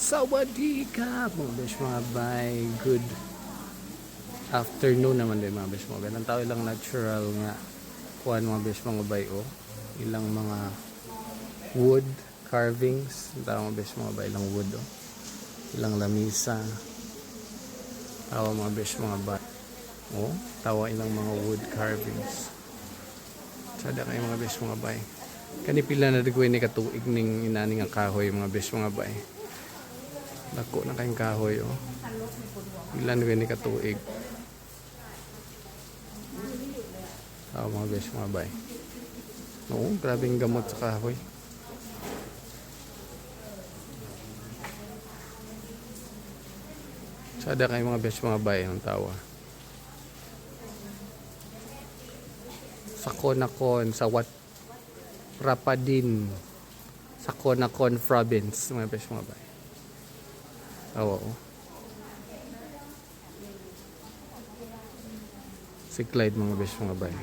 Sawadee ka mga besh mga bay. Good afternoon naman din mga besh mga bay. Ang tao ilang natural nga kuhan mga besh mga bay o. Ilang mga wood carvings. Ang tao mga besh mga bay. Ilang wood o. Ilang lamisa. Tawa mga besh mga bay. O, tawa ilang mga wood carvings. Sada kayo mga besh mga bay. Kanipila na dagway ni katuig ning inani nga kahoy mga besh mga bay. Dako na kayong kahoy oh. Ilan gani katuig. Mga besh mga bay. Oo, grabing gamot sa kahoy. Sada kayo mga besh mga bay ang tawa. Sa Conacon, sa Wat Rapadin, sa Conacon province mga besh mga bay. Oo. Si Clyde mga besh mga bay.